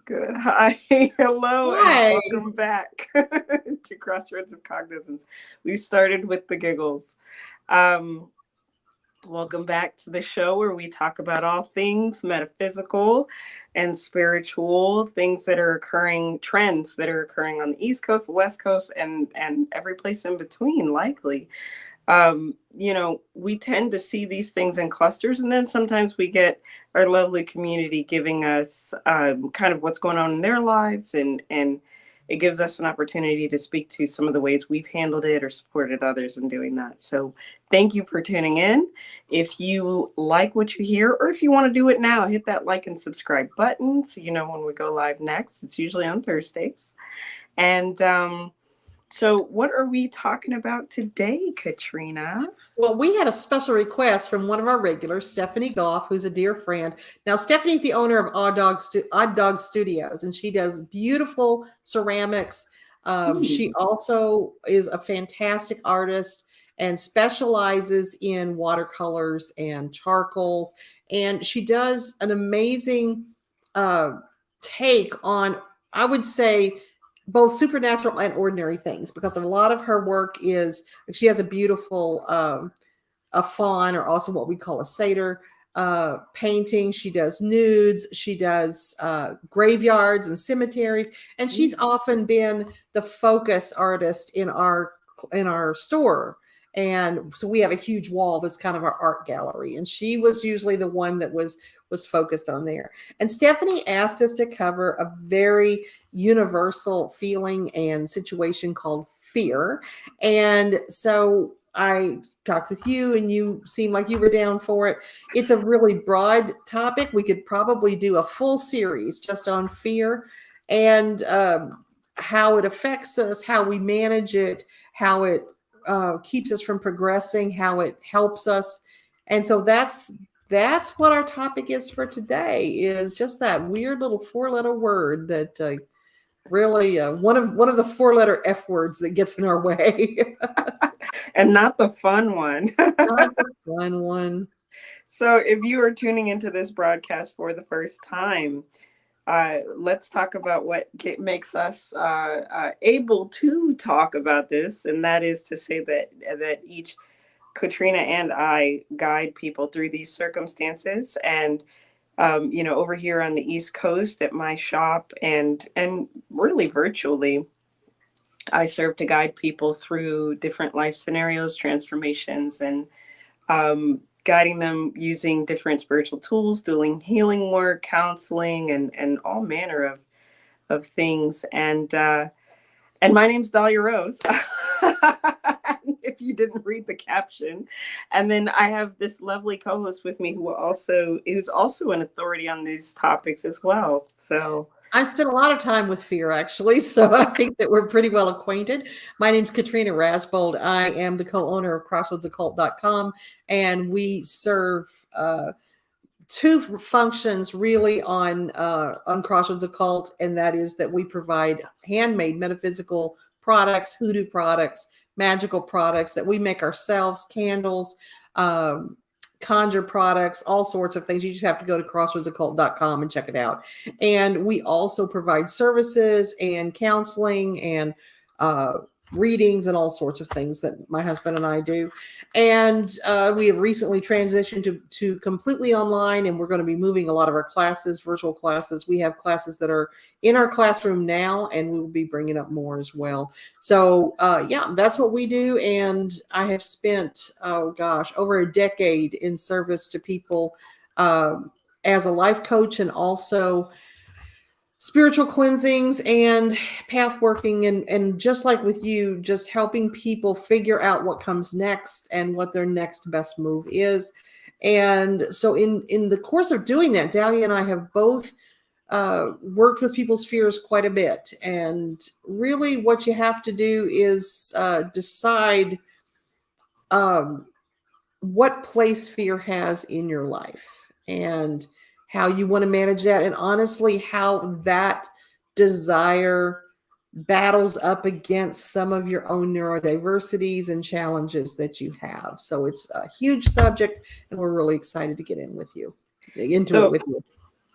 Good. Hi. Hello, and Hi. welcome back to Crossroads of Cognizance. We started with the giggles. Um, Welcome back to the show where we talk about all things metaphysical and spiritual, things that are occurring, trends that are occurring on the East Coast, the West Coast, and every place in between, likely. We tend to see these things in clusters, and then sometimes we get our lovely community giving us kind of what's going on in their lives, and it gives us an opportunity to speak to some of the ways we've handled it or supported others in doing that. So thank you for tuning in. If you like what you hear, or if you want to do it now, hit that like and subscribe button so you know when we go live next. It's usually on Thursdays. And what are we talking about today, Katrina? Well, we had a special request from one of our regulars, Stephanie Goff, who's a dear friend. Now, Stephanie's the owner of Odd Dog Studios, and she does beautiful ceramics. She also is a fantastic artist and specializes in watercolors and charcoals. And she does an amazing uh, take on, I would say, both supernatural and ordinary things, because a lot of her work is, she has a beautiful a fawn, or also what we call a satyr painting. She does nudes. She does graveyards and cemeteries, and she's often been the focus artist in our store. And so we have a huge wall that's kind of our art gallery, and she was usually the one that was focused on there. And Stephanie asked us to cover a very universal feeling and situation called fear. And so I talked with you, and you seemed like you were down for it. It's a really broad topic. We could probably do a full series just on fear, and how it affects us, how we manage it, how it keeps us from progressing, how it helps us. And so that's what our topic is for today, is just that weird little four-letter word that really one of the four-letter F words that gets in our way. And not the fun one. Not the fun one. So, if you are tuning into this broadcast for the first time, let's talk about what makes us able to talk about this, and that is to say that each Katrina and I guide people through these circumstances, and over here on the East Coast at my shop, and really virtually, I serve to guide people through different life scenarios, transformations, and guiding them using different spiritual tools, doing healing work, counseling, and all manner of things. And my name's Dahlia Rose. If you didn't read the caption. And then I have this lovely co-host with me who's also an authority on these topics as well. So I've spent a lot of time with fear, actually, so I think that we're pretty well acquainted. My name's Katrina Rasbold. I am the co-owner of CrossroadsOccult.com, and we serve two functions really on Crossroads Occult, and that is that we provide handmade metaphysical products, hoodoo products, magical products that we make ourselves, candles, um, conjure products, all sorts of things. You just have to go to crossroadsoccult.com and check it out. And we also provide services and counseling and uh, readings and all sorts of things that my husband and I do. And we have recently transitioned to completely online, and we're going to be moving a lot of our classes, virtual classes. We have classes that are in our classroom now, and we will be bringing up more as well. So yeah, that's what we do. And I have spent, oh gosh, over a decade in service to people as a life coach, and also spiritual cleansings and path working, and just like with you, just helping people figure out what comes next and what their next best move is. And so in the course of doing that, Dahlia and I have both worked with people's fears quite a bit. And really what you have to do is decide um, what place fear has in your life, and how you want to manage that, and honestly how that desire battles up against some of your own neurodiversities and challenges that you have. So it's a huge subject, and we're really excited to get into it so with you.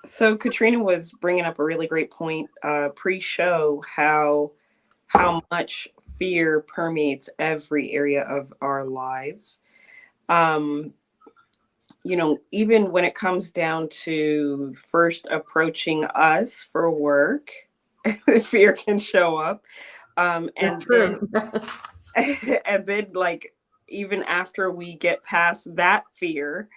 So Katrina was bringing up a really great point pre-show, how much fear permeates every area of our lives. Um, even when it comes down to first approaching us for work, fear can show up. That's And then true. and then like even after we get past that fear,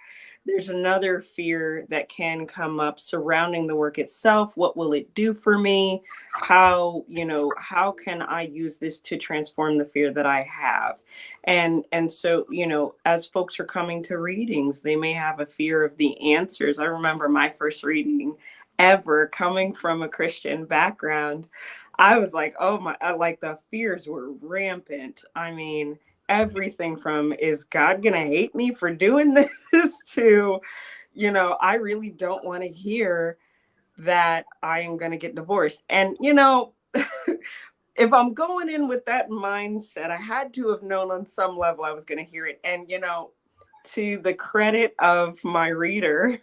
there's another fear that can come up surrounding the work itself. What will it do for me? How can I use this to transform the fear that I have? And so, as folks are coming to readings, they may have a fear of the answers. I remember my first reading ever coming from a Christian background. I was like, oh my, like the fears were rampant. I mean, everything from, is God gonna hate me for doing this to, I really don't want to hear that I am gonna get divorced. And if I'm going in with that mindset, I had to have known on some level I was gonna hear it. And to the credit of my reader,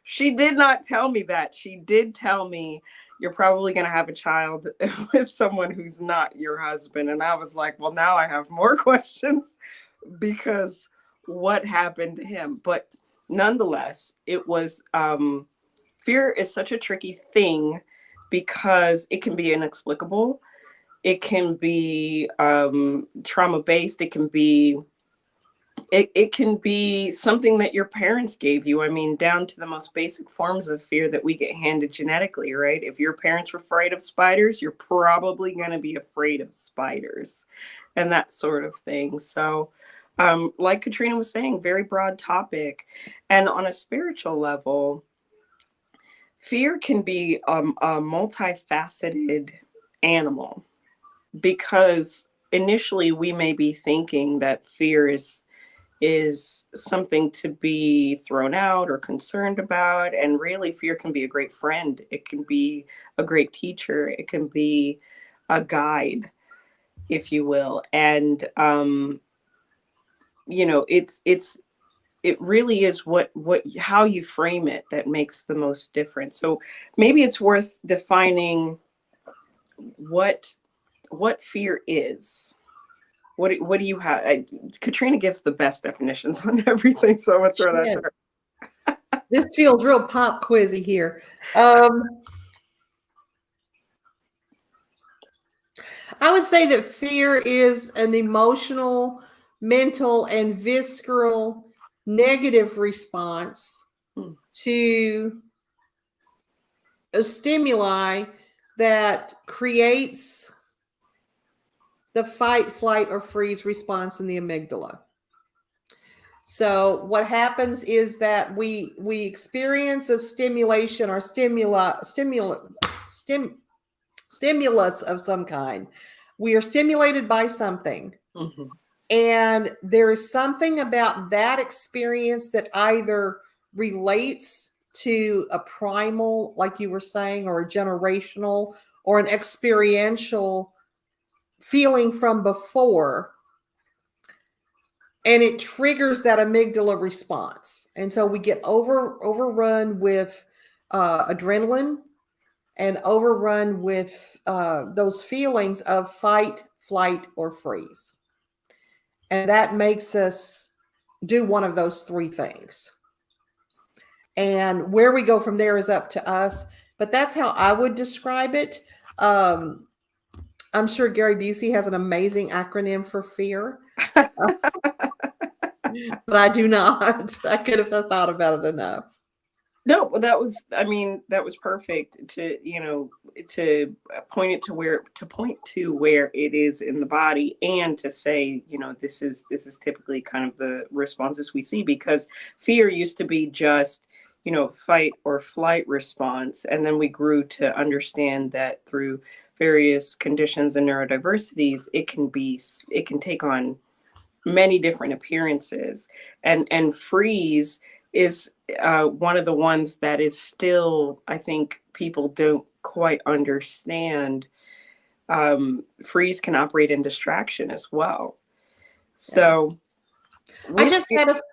she did not tell me that. She did tell me, you're probably going to have a child with someone who's not your husband. And I was like, well, now I have more questions, because what happened to him? But nonetheless, it was, fear is such a tricky thing because it can be inexplicable. It can be trauma based. It can be something that your parents gave you. I mean, down to the most basic forms of fear that we get handed genetically, right? If your parents were afraid of spiders, you're probably going to be afraid of spiders and that sort of thing. So, like Katrina was saying, very broad topic. And on a spiritual level, fear can be a multifaceted animal, because initially we may be thinking that fear is something to be thrown out or concerned about. And really, fear can be a great friend. It can be a great teacher. It can be a guide, if you will. And, it really is how you frame it that makes the most difference. So maybe it's worth defining what fear is. What do you have? Katrina gives the best definitions on everything, so I'm gonna throw that to Shit. her. This feels real pop quizzy here. I would say that fear is an emotional, mental, and visceral negative response Hmm. to a stimuli that creates the fight, flight, or freeze response in the amygdala. So what happens is that we experience a stimulation or stimulus of some kind. We are stimulated by something. Mm-hmm. And there is something about that experience that either relates to a primal, like you were saying, or a generational or an experiential feeling from before. And it triggers that amygdala response. And so we get overrun with adrenaline and overrun with those feelings of fight, flight, or freeze. And that makes us do one of those three things. And where we go from there is up to us. But that's how I would describe it. I'm sure Gary Busey has an amazing acronym for fear, but I do not. I could have thought about it enough. No, I mean, that was perfect to, to point to where it is in the body, and to say, this is typically kind of the responses we see, because fear used to be just, fight or flight response. And then we grew to understand that through various conditions and neurodiversities, it can take on many different appearances. And freeze is one of the ones that is still, I think people don't quite understand. Freeze can operate in distraction as well. Yeah. So with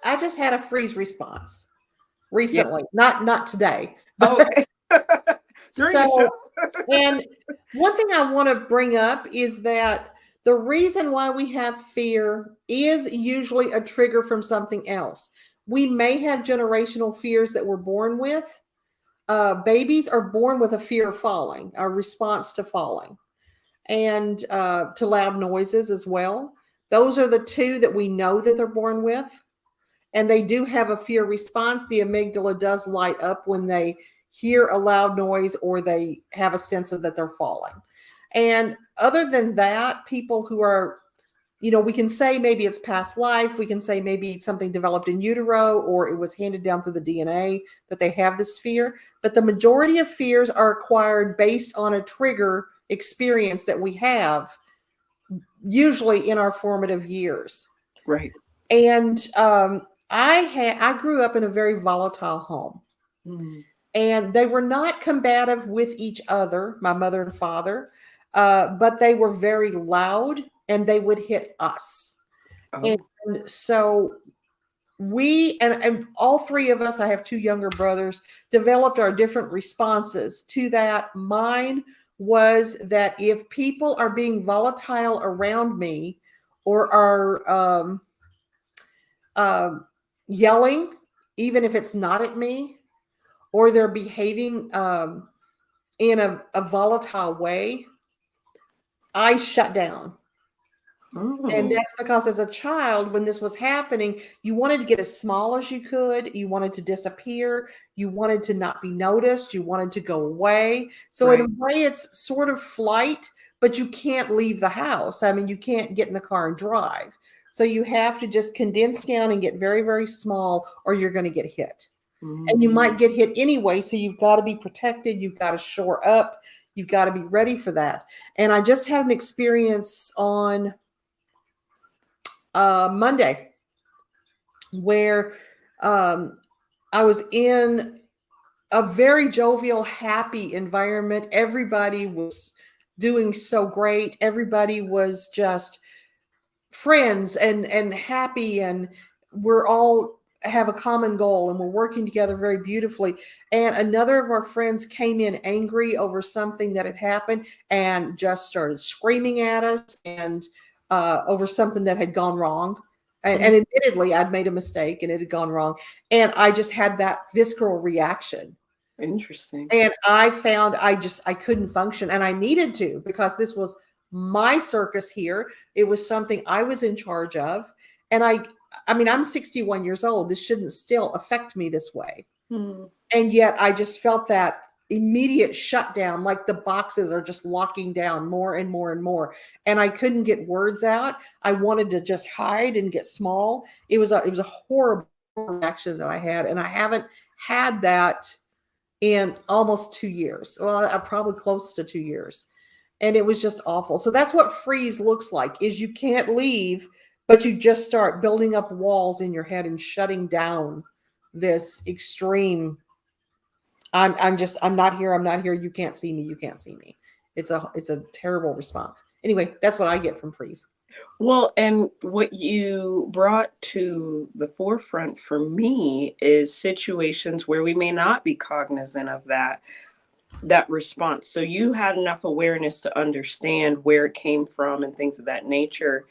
I just had a freeze response yeah, recently, not today, Oh, during the show? So, and one thing I want to bring up is that the reason why we have fear is usually a trigger from something else. We may have generational fears that we're born with. Babies are born with a fear of falling, a response to falling, and to loud noises as well. Those are the two that we know that they're born with. And they do have a fear response. The amygdala does light up when they hear a loud noise or they have a sense of that they're falling. And other than that, people who are, we can say maybe it's past life. We can say maybe something developed in utero or it was handed down through the DNA that they have this fear. But the majority of fears are acquired based on a trigger experience that we have, usually in our formative years. Right. And I grew up in a very volatile home. And they were not combative with each other, my mother and father, but they were very loud and they would hit us. Oh. And so we, and all three of us, I have two younger brothers, developed our different responses to that. Mine was that if people are being volatile around me or are yelling, even if it's not at me, or they're behaving in a volatile way, I shut down. And Oh. that's because as a child, when this was happening, you wanted to get as small as you could. You wanted to disappear. You wanted to not be noticed. You wanted to go away. So in a Right. way, it's sort of flight, but you can't leave the house. I mean, you can't get in the car and drive. So you have to just condense down and get very, very small, or you're going to get hit. And you might get hit anyway. So you've got to be protected. You've got to shore up. You've got to be ready for that. And I just had an experience on Monday where I was in a very jovial, happy environment. Everybody was doing so great. Everybody was just friends and happy, and we're all have a common goal and we're working together very beautifully. And another of our friends came in angry over something that had happened and just started screaming at us and over something that had gone wrong. And admittedly, I'd made a mistake and it had gone wrong. And I just had that visceral reaction. Interesting. And I found I couldn't function, and I needed to, because this was my circus here. It was something I was in charge of. And I mean, I'm 61 years old. This shouldn't still affect me this way. And yet I just felt that immediate shutdown, like the boxes are just locking down more and more and more. And I couldn't get words out. I wanted to just hide and get small. It was a horrible reaction that I had. And I haven't had that in almost 2 years. Well, I'm probably close to 2 years. And it was just awful. So that's what freeze looks like, is you can't leave, but you just start building up walls in your head and shutting down this extreme, I'm not here, you can't see me. It's a terrible response. Anyway, that's what I get from freeze. Well, and what you brought to the forefront for me is situations where we may not be cognizant of that response. So you had enough awareness to understand where it came from and things of that nature.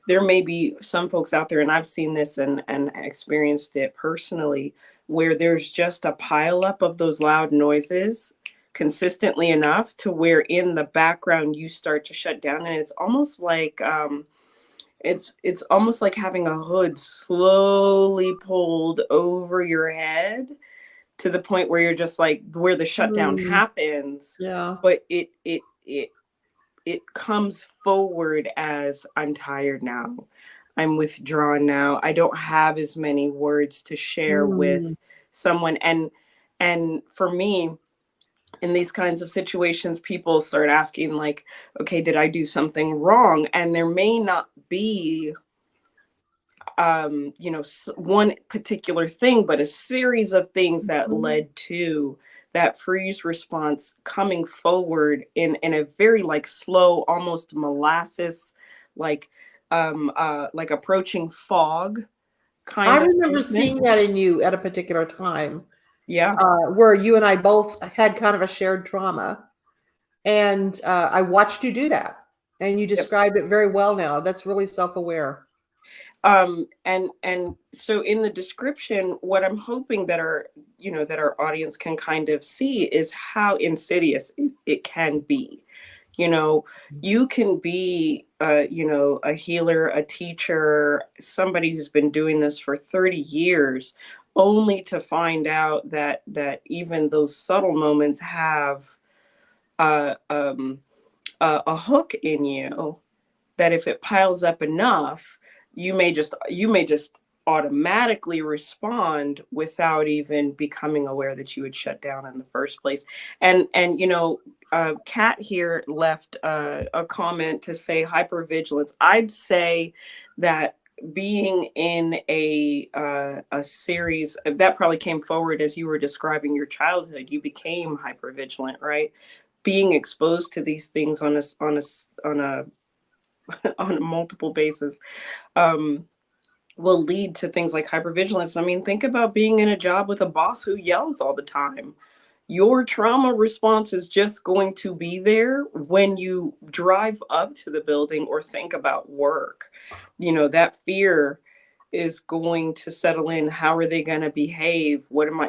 There may be some folks out there, and I've seen this and experienced it personally, where there's just a pileup of those loud noises consistently enough to where in the background you start to shut down. And it's almost like having a hood slowly pulled over your head to the point where you're just like where the shutdown happens. Yeah. But it comes forward as, I'm tired now, I'm withdrawn now, I don't have as many words to share with someone. And for me, in these kinds of situations, people start asking like, okay, did I do something wrong? And there may not be one particular thing, but a series of things that led to that freeze response coming forward in a very like slow, almost molasses, like approaching fog kind I of remember movement. seeing that in you at a particular time. Yeah. where you and I both had kind of a shared trauma. And I watched you do that. And you Yep. described it very well now. That's really self aware. And so in the description, what I'm hoping that our audience can kind of see is how insidious it can be. You know, you can be a healer, a teacher, somebody who's been doing this for 30 years, only to find out that even those subtle moments have uh, um, a hook in you, that if it piles up enough, you may just automatically respond without even becoming aware that you would shut down in the first place. And Kat here left a comment to say hypervigilance. I'd say that being in a series that probably came forward as you were describing your childhood, you became hypervigilant, right? Being exposed to these things on a multiple basis um, will lead to things like hypervigilance. I mean, think about being in a job with a boss who yells all the time. Your trauma response is just going to be there when you drive up to the building or think about work. That fear is going to settle in. How are they going to behave? What am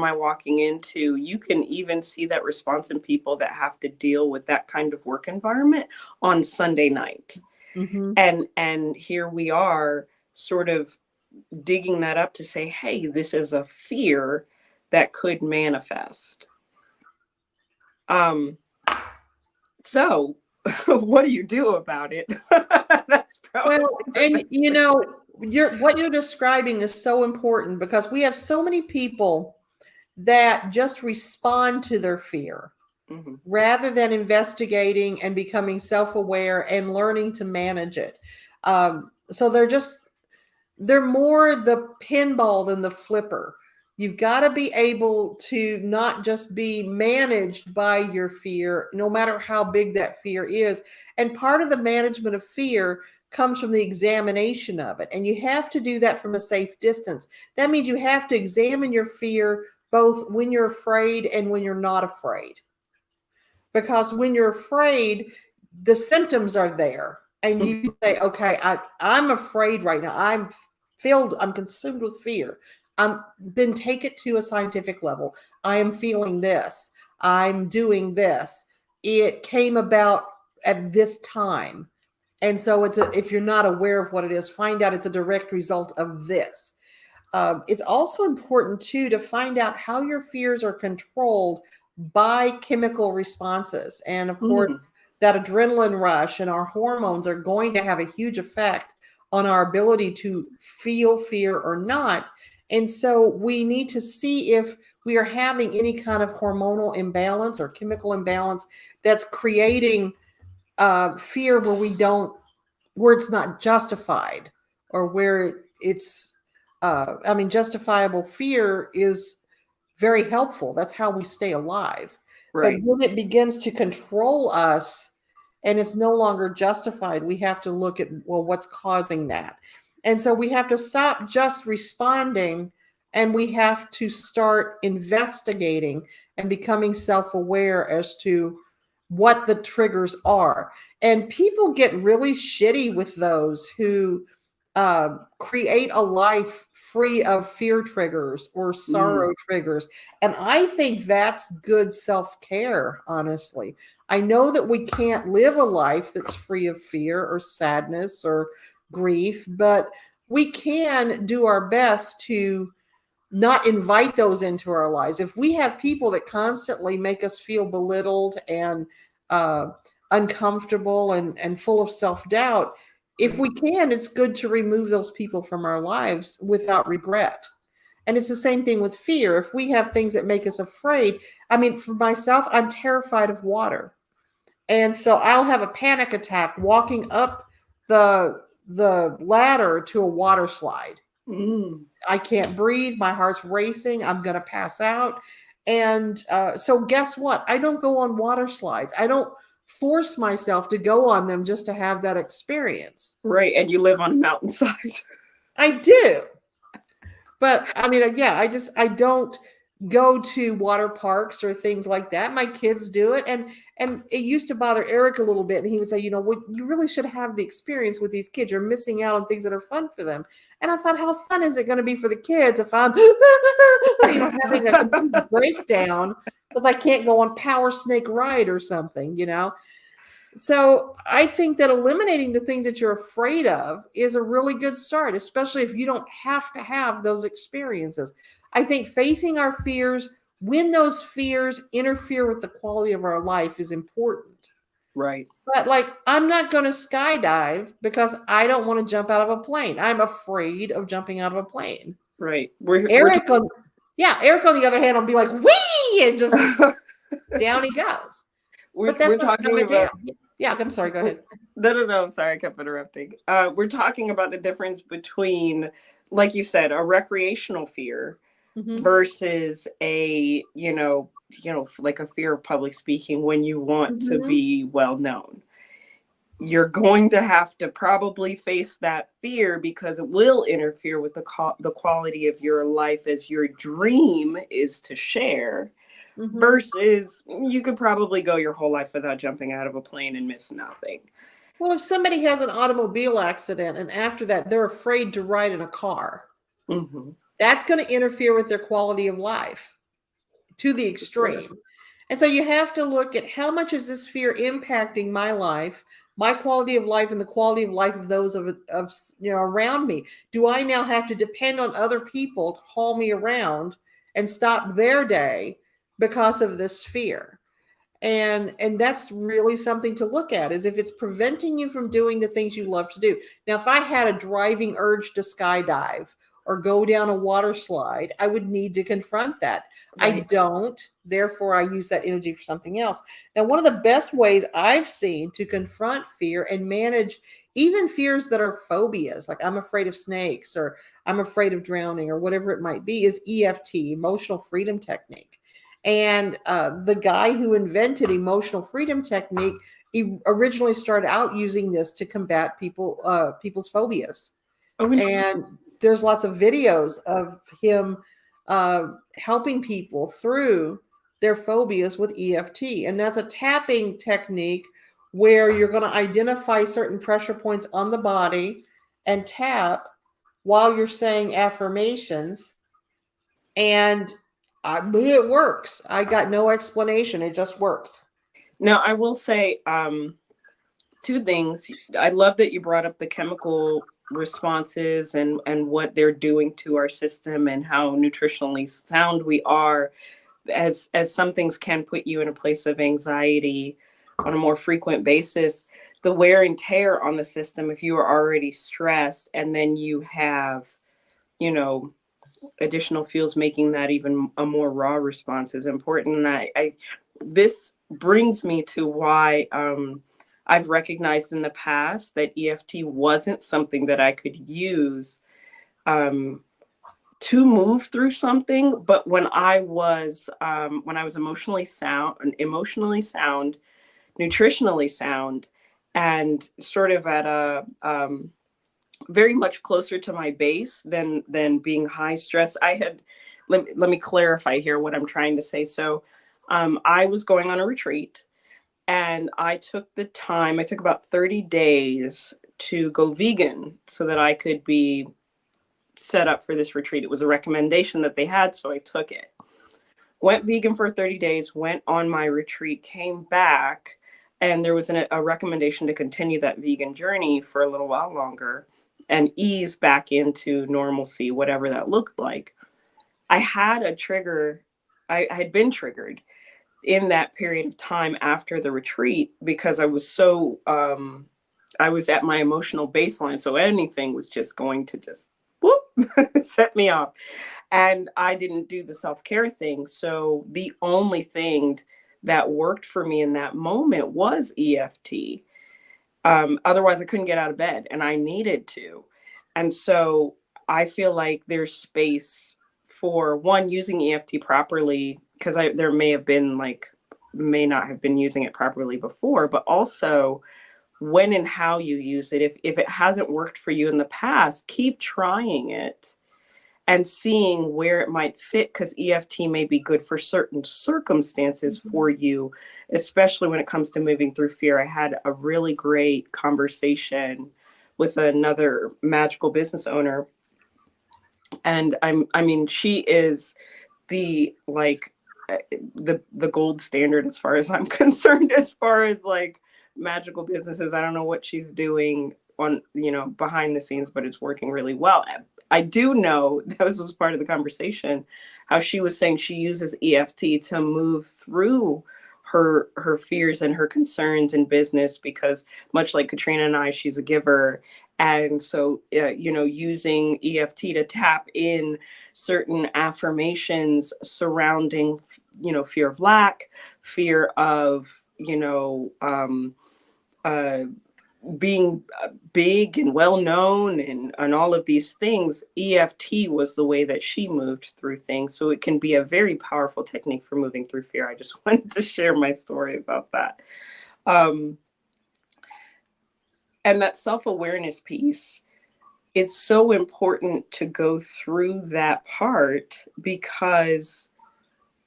I walking into? You can even see that response in people that have to deal with that kind of work environment on Sunday night. Mm-hmm. And here we are sort of digging that up to say, hey, this is a fear that could manifest. um so what do you do about it? That's probably Well, the and best way. what you're describing is so important because we have so many people that just respond to their fear Mm-hmm. rather than investigating and becoming self-aware and learning to manage it. So they're more the pinball than the flipper. You've got to be able to not just be managed by your fear, no matter how big that fear is. And part of the management of fear comes from the examination of it. And you have to do that from a safe distance. That means you have to examine your fear both when you're afraid and when you're not afraid. Because when you're afraid, the symptoms are there. And you say, okay, I'm afraid right now. I'm consumed with fear. Then take it to a scientific level. I am feeling this. I'm doing this. It came about at this time. And so if you're not aware of what it is, find out it's a direct result of this. It's also important too to find out how your fears are controlled by chemical responses. And of course, Mm, that adrenaline rush and our hormones are going to have a huge effect on our ability to feel fear or not. And so we need to see if we are having any kind of hormonal imbalance or chemical imbalance that's creating fear where it's not justified, or where it's justifiable fear is very helpful. That's how we stay alive. But right. when it begins to control us and it's no longer justified, we have to look at, well, what's causing that? And so we have to stop just responding, and we have to start investigating and becoming self-aware as to what the triggers are. And people get really shitty with those who create a life free of fear triggers or Mm, sorrow triggers. And I think that's good self care, honestly. I know that we can't live a life that's free of fear or sadness or grief, but we can do our best to not invite those into our lives. If we have people that constantly make us feel belittled and uh, uncomfortable and full of self doubt, if right. we can, it's good to remove those people from our lives without regret. And it's the same thing with fear. If we have things that make us afraid, I mean, for myself, I'm terrified of water. And so I'll have a panic attack walking up the ladder to a water slide. Mm, I can't breathe. My heart's racing. I'm going to pass out. And so, guess what? I don't go on water slides. I don't force myself to go on them just to have that experience. right. And you live on a mountainside. I do. But I mean, yeah, I don't go to water parks or things like that. My kids do it, and it used to bother Eric a little bit, and he would say, you know, what, you really should have the experience with these kids. You're missing out on things that are fun for them. And I thought, how fun is it going to be for the kids if I'm having a complete breakdown because I can't go on Power Snake Ride or something. So I think that eliminating the things that you're afraid of is a really good start, especially if you don't have to have those experiences. I think facing our fears when those fears interfere with the quality of our life is important. Right. But like, I'm not going to skydive because I don't want to jump out of a plane. I'm afraid of jumping out of a plane. Right. We're Eric on, yeah, Eric on the other hand will be like, wee, and just down he goes. But that's we're not talking my jam. about Yeah, I'm sorry. Go ahead. no, I'm sorry, I kept interrupting. We're talking about the difference between, like you said, a recreational fear Mm-hmm. versus a, like a fear of public speaking when you want to Mm-hmm. be well known. You're going to have to probably face that fear because it will interfere with the quality of your life as your dream is to share, Mm-hmm. versus you could probably go your whole life without jumping out of a plane and miss nothing. Well, if somebody has an automobile accident and after that they're afraid to ride in a car, Mm-hmm. that's going to interfere with their quality of life to the Sure. extreme. And so you have to look at how much is this fear impacting my life, my quality of life, and the quality of life of those of around me. Do I now have to depend on other people to haul me around and stop their day because of this fear? And that's really something to look at, is if it's preventing you from doing the things you love to do. Now, if I had a driving urge to skydive or go down a water slide, I would need to confront that. I Right. don't, therefore I use that energy for something else. Now, one of the best ways I've seen to confront fear and manage even fears that are phobias, like I'm afraid of snakes or I'm afraid of drowning or whatever it might be, is EFT, emotional freedom technique. And the guy who invented emotional freedom technique, he originally started out using this to combat people's phobias. Oh, interesting. And there's lots of videos of him helping people through their phobias with EFT. And that's a tapping technique where you're going to identify certain pressure points on the body and tap while you're saying affirmations, and it works. I got no explanation. It just works. Now, I will say two things. I love that you brought up the chemical responses and what they're doing to our system and how nutritionally sound we are, as some things can put you in a place of anxiety on a more frequent basis. The wear and tear on the system, if you are already stressed and then you have, you know, additional fuels making that even a more raw response, is important. And I this brings me to why I've recognized in the past that EFT wasn't something that I could use um, to move through something. But when I was emotionally sound, nutritionally sound, and sort of at a very much closer to my base than being high stress. Let me clarify here what I'm trying to say. So I was going on a retreat, and I took about 30 days to go vegan so that I could be set up for this retreat. It was a recommendation that they had, so I took it. Went vegan for 30 days, went on my retreat, came back, and there was a recommendation to continue that vegan journey for a little while longer and ease back into normalcy, whatever that looked like. I had a trigger. I had been triggered in that period of time after the retreat because I was at my emotional baseline. So anything was just going to just whoop, set me off. And I didn't do the self-care thing. So the only thing that worked for me in that moment was EFT. Otherwise, I couldn't get out of bed, and I needed to. And so I feel like there's space for one, using EFT properly, because there may not have been using it properly before, but also when and how you use it. If it hasn't worked for you in the past, keep trying it and seeing where it might fit, because EFT may be good for certain circumstances for Mhm. you, especially when it comes to moving through fear. I had a really great conversation with another magical business owner, and I mean, she is the like the gold standard as far as I'm concerned, as far as like magical businesses. I don't know what she's doing on, behind the scenes, but it's working really well. I do know, that was part of the conversation, how she was saying she uses EFT to move through her fears and her concerns in business, because much like Katrina and I, she's a giver. And so using EFT to tap in certain affirmations surrounding, fear of lack, fear of, uh, being big and well known, and all of these things. EFT was the way that she moved through things. So it can be a very powerful technique for moving through fear. I just wanted to share my story about that. Um, and that self-awareness piece, it's so important to go through that part, because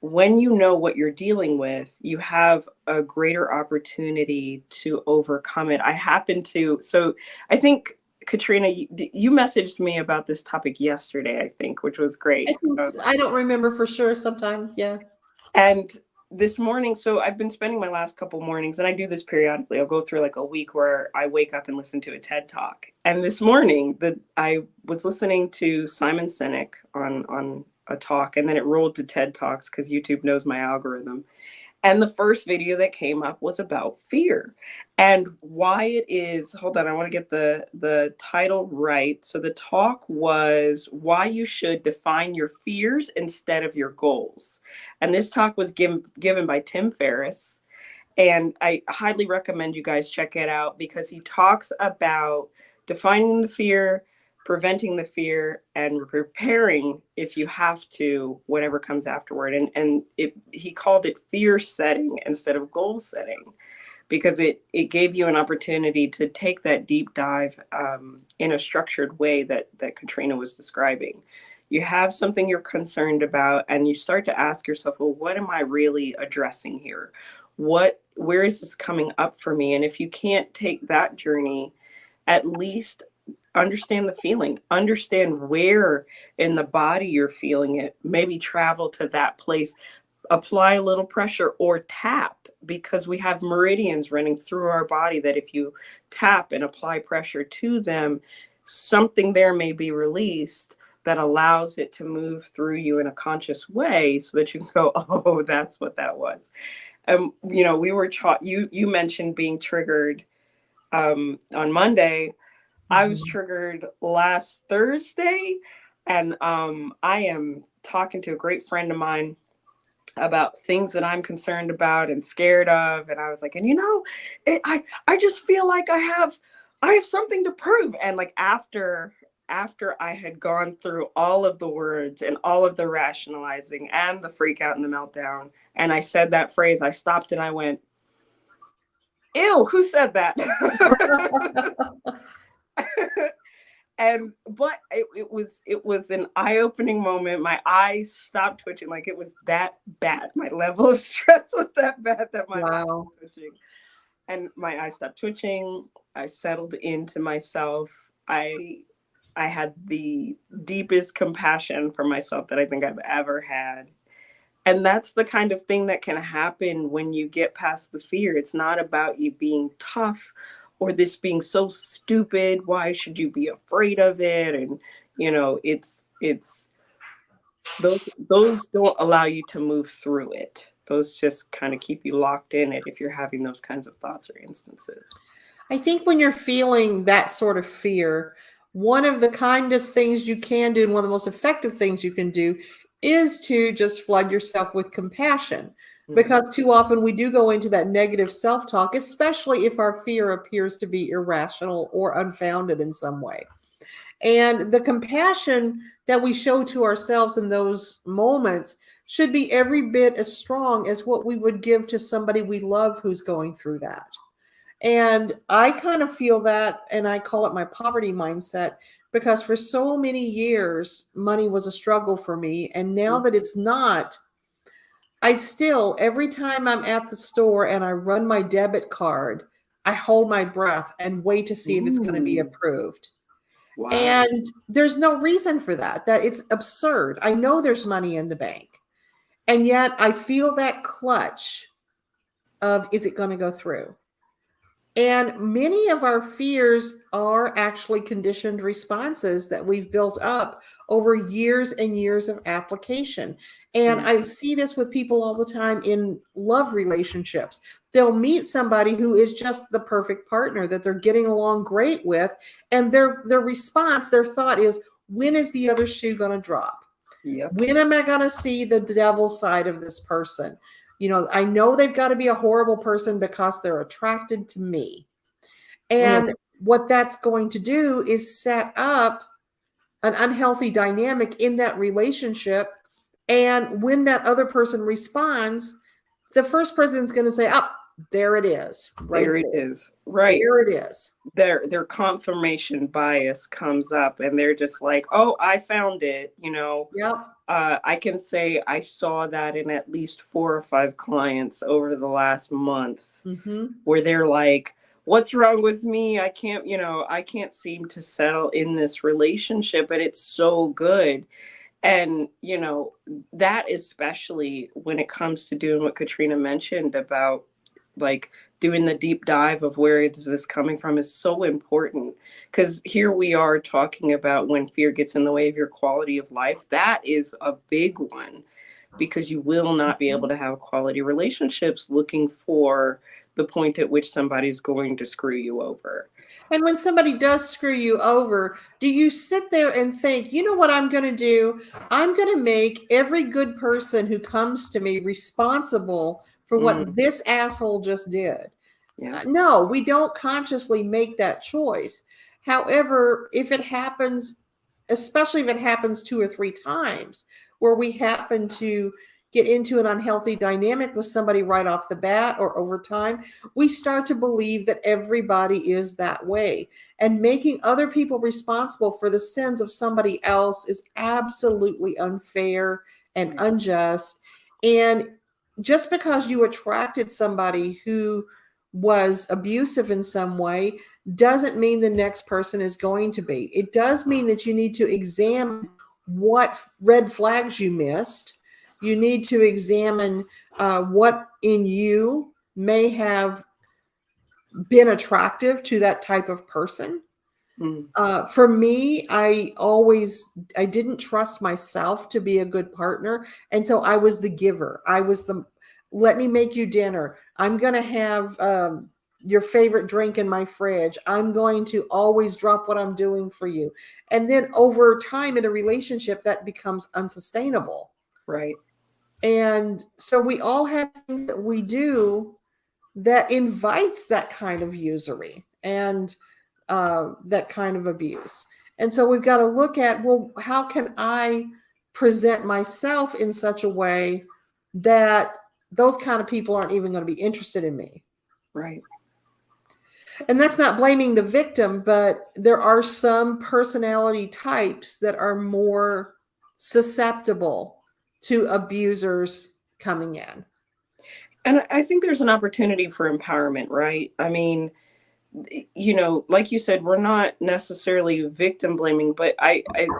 when you know what you're dealing with, you have a greater opportunity to overcome it. So I think, Katrina, you messaged me about this topic yesterday, I think, which was great. I don't remember for sure. Sometime, yeah. And this morning, so I've been spending my last couple mornings, and I do this periodically. I'll go through like a week where I wake up and listen to a TED talk. And this morning, I was listening to Simon Sinek on a talk, and then it rolled to TED Talks because YouTube knows my algorithm. And the first video that came up was about fear, and why it is. Hold on, I want to get the title right. So the talk was why you should define your fears instead of your goals. And this talk was given by Tim Ferriss. And I highly recommend you guys check it out, because he talks about defining the fear, preventing the fear, and preparing, if you have to, whatever comes afterward. He called it fear setting instead of goal setting, because it gave you an opportunity to take that deep dive, in a structured way that Katrina was describing. You have something you're concerned about, and you start to ask yourself, well, what am I really addressing here? Where is this coming up for me? And if you can't take that journey, at least understand the feeling, understand where in the body you're feeling it, maybe travel to that place, apply a little pressure, or tap, because we have meridians running through our body that if you tap and apply pressure to them, something there may be released that allows it to move through you in a conscious way, so that you can go, oh, that's what that was. We were taught, you mentioned being triggered, on Monday. I was Mhm. triggered last Thursday, and I am talking to a great friend of mine about things that I'm concerned about and scared of. And I was like, and I just feel like I have something to prove. And like after I had gone through all of the words and all of the rationalizing and the freak out and the meltdown, and I said that phrase, I stopped and I went, ew, who said that? And but it was an eye-opening moment. My eyes stopped twitching, like it was that bad. My level of stress was that bad that my eyes was Wow. twitching. And my eyes stopped twitching. I settled into myself. I had the deepest compassion for myself that I think I've ever had. And that's the kind of thing that can happen when you get past the fear. It's not about you being tough or this being so stupid. Why should you be afraid of it? And it's those don't allow you to move through it. Those just kind of keep you locked in it if you're having those kinds of thoughts or instances. I think when you're feeling that sort of fear, one of the kindest things you can do, and one of the most effective things you can do, is to just flood yourself with compassion. Mhm. Because too often we do go into that negative self talk, especially if our fear appears to be irrational or unfounded in some way. And the compassion that we show to ourselves in those moments should be every bit as strong as what we would give to somebody we love who's going through that. And I kind of feel that, and I call it my poverty mindset, because for so many years, money was a struggle for me. And now that it's not, I still, every time I'm at the store and I run my debit card, I hold my breath and wait to see if it's going to be Ooh, approved. wow. And there's no reason for that. That it's absurd. I know there's money in the bank. And yet I feel that clutch of, is it going to go through? And many of our fears are actually conditioned responses that we've built up over years and years of application. And Yeah. I see this with people all the time in love relationships. They'll meet somebody who is just the perfect partner that they're getting along great with. And their response, their thought is, when is the other shoe going to drop? Yep. When am I going to see the devil side of this person? I know they've got to be a horrible person because they're attracted to me. Mm, And what that's going to do is set up an unhealthy dynamic in that relationship. And when that other person responds, the first person is going to say, oh, there it is, right there it there. is. Right. There it is. Their confirmation bias comes up and they're just like, oh, I found it. Yep. I can say I saw that in at least 4 or 5 clients over the last month, Mm-hmm. where they're like, what's wrong with me? I can't seem to settle in this relationship, and it's so good. And that, especially when it comes to doing what Katrina mentioned about, like, doing the deep dive of where is this coming from, is so important, because here we are talking about when fear gets in the way of your quality of life. That is a big one, because you will not be able Mm-hmm. to have quality relationships looking for the point at which somebody's going to screw you over. And when somebody does screw you over, do you sit there and think, you know what I'm going to do? I'm going to make every good person who comes to me responsible for what Mm, this asshole just did? yeah. No, we don't consciously make that choice. However, if it happens, especially if it happens 2 or 3 times, where we happen to get into an unhealthy dynamic with somebody right off the bat or over time, we start to believe that everybody is that way. And making other people responsible for the sins of somebody else is absolutely unfair and Right. unjust. And just because you attracted somebody who was abusive in some way doesn't mean the next person is going to be. It does mean that you need to examine what red flags you missed. You need to examine what in you may have been attractive to that type of person. Mm, For me, I didn't trust myself to be a good partner. And so I was the giver. Let me make you dinner. I'm going to have your favorite drink in my fridge. I'm going to always drop what I'm doing for you. And then over time in a relationship, that becomes unsustainable. right. And so we all have things that we do that invites that kind of usury and that kind of abuse. And so we've got to look at, well, how can I present myself in such a way that those kind of people aren't even going to be interested in me? Right. And that's not blaming the victim, but there are some personality types that are more susceptible to abusers coming in. And I think there's an opportunity for empowerment, right? I mean, like you said, we're not necessarily victim blaming, but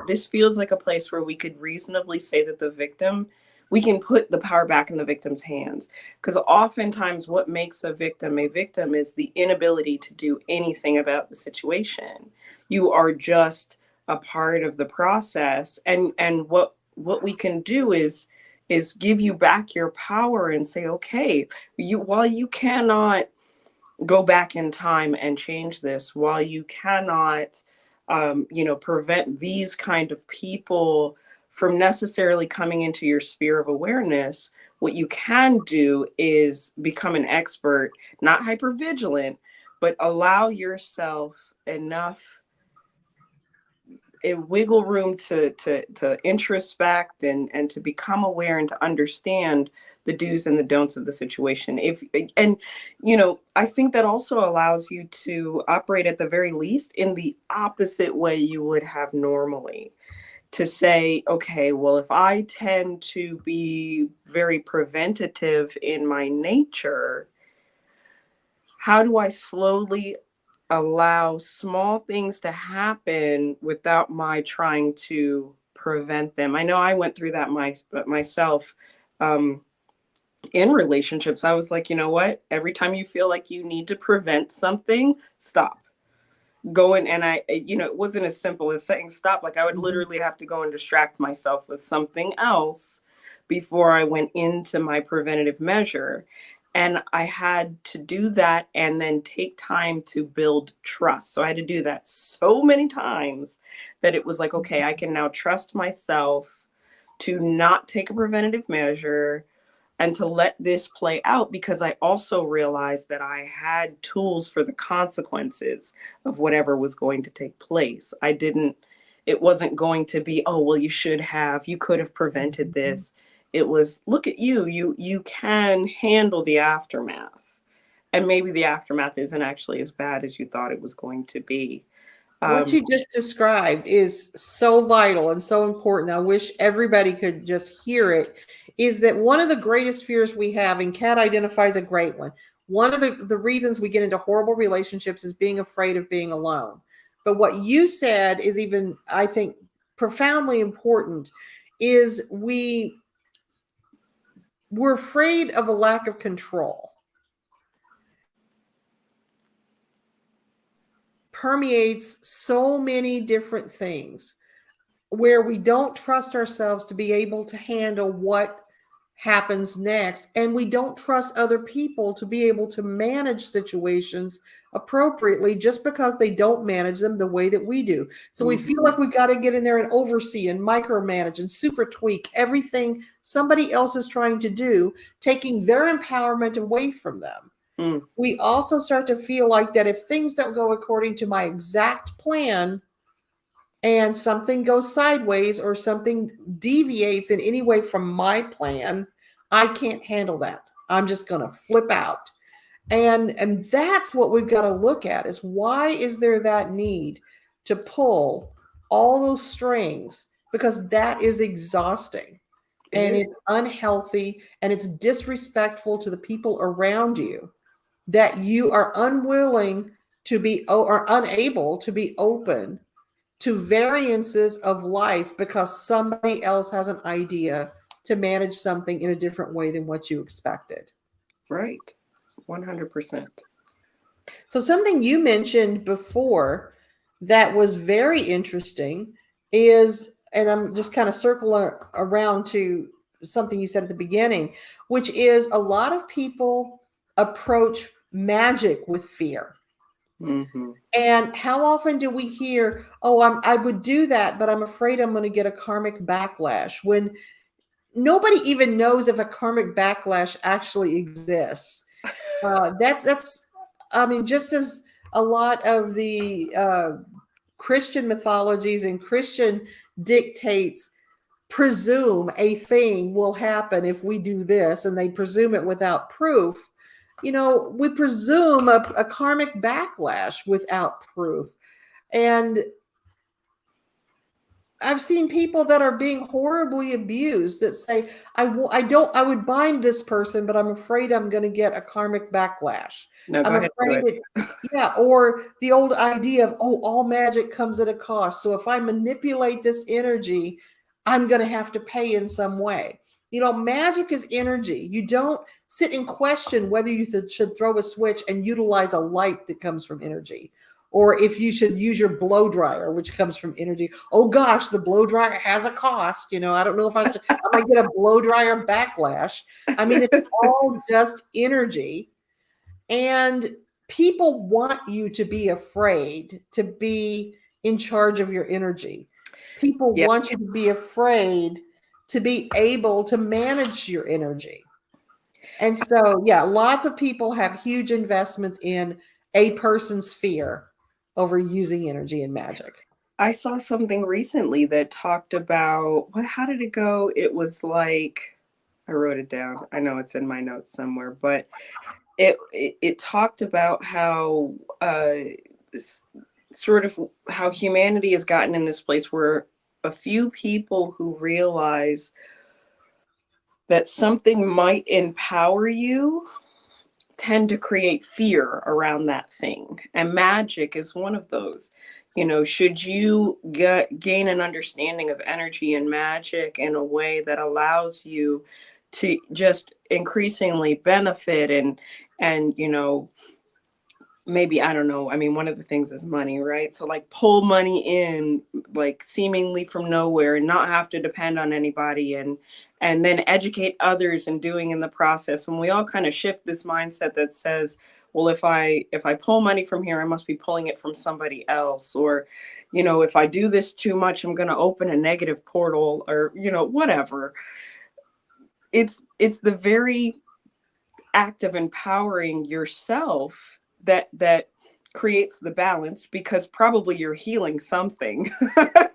this feels like a place where we could reasonably say that we can put the power back in the victim's hands. Because oftentimes what makes a victim is the inability to do anything about the situation. You are just a part of the process. And what we can do is give you back your power and say, okay, while you cannot go back in time and change this, while you cannot prevent these kind of people from necessarily coming into your sphere of awareness, what you can do is become an expert, not hypervigilant, but allow yourself enough wiggle room to introspect and to become aware and to understand the do's and the don'ts of the situation. If and you know, I think that also allows you to operate at the very least in the opposite way you would have normally. To say, okay, well, if I tend to be very preventative in my nature, how do I slowly allow small things to happen without my trying to prevent them? I know I went through that myself. Um, in relationships, I was like, you know what? Every time you feel like you need to prevent something, stop. Go in, and you know, it wasn't as simple as saying stop. Like I would Mhm. literally have to go and distract myself with something else before I went into my preventative measure. And I had to do that and then take time to build trust. So I had to do that so many times that it was like, okay, I can now trust myself to not take a preventative measure and to let this play out, because I also realized that I had tools for the consequences of whatever was going to take place. It wasn't going to be, oh, well, you could have prevented Mhm. this. It was, look at you, you can handle the aftermath. And maybe the aftermath isn't actually as bad as you thought it was going to be. What Um, you just described is so vital and so important. I wish everybody could just hear it. Is that one of the greatest fears we have, and Kat identifies a great one. One of the reasons we get into horrible relationships is being afraid of being alone. But what you said is even, I think, profoundly important is we're afraid of a lack of control. Permeates so many different things where we don't trust ourselves to be able to handle what happens next. And we don't trust other people to be able to manage situations appropriately just because they don't manage them the way that we do. So we feel mhm, like we've got to get in there and oversee and micromanage and super tweak everything somebody else is trying to do, taking their empowerment away from them. mm, We also start to feel like that if things don't go according to my exact plan, and something goes sideways or something deviates in any way from my plan, I can't handle that. I'm just going to flip out. And that's what we've got to look at is why is there that need to pull all those strings, because that is exhausting it and is. it's unhealthy and it's disrespectful to the people around you that you are unwilling to be or unable to be open to variances of life because somebody else has an idea to manage something in a different way than what you expected. Right. 100%. So, something you mentioned before that was very interesting is, and I'm just kind of circling around to something you said at the beginning, which is a lot of people approach magic with fear. Hmm. And how often do we hear, "Oh, I would do that, but I'm afraid I'm going to get a karmic backlash," when nobody even knows if a karmic backlash actually exists? That's, I mean, just as a lot of the Christian mythologies and Christian dictates presume a thing will happen if we do this, and they presume it without proof. We presume a karmic backlash without proof. And I've seen people that are being horribly abused that say, I don't, I would bind this person, but I'm afraid I'm going to get a karmic backlash. No, go I'm ahead and do afraid it. it, yeah. Or the old idea of, oh, all magic comes at a cost. So if I manipulate this energy, I'm going to have to pay in some way. Magic is energy. You don't sit and question whether you should throw a switch and utilize a light that comes from energy, or if you should use your blow dryer, which comes from energy. Oh gosh, the blow dryer has a cost. I don't know if I might get a blow dryer backlash. I mean, it's all just energy. And people want you to be afraid to be in charge of your energy. People Yeah. want you to be afraid to be able to manage your energy. And so, yeah, lots of people have huge investments in a person's fear over using energy and magic. I saw something recently that talked about what, how did it go? It was like, I wrote it down. I know it's in my notes somewhere, but it talked about how sort of how humanity has gotten in this place where a few people who realize that something might empower you tend to create fear around that thing. And magic is one of those. You know, should you gain an understanding of energy and magic in a way that allows you to just increasingly benefit and you know, maybe, I don't know, I mean, one of the things is money, right? So like pull money in like seemingly from nowhere and not have to depend on anybody, and then educate others and doing in the process. And we all kind of shift this mindset that says, well, if I pull money from here, I must be pulling it from somebody else, or you know, if I do this too much, I'm going to open a negative portal, or you know, whatever. It's the very act of empowering yourself that creates the balance, because probably you're healing something.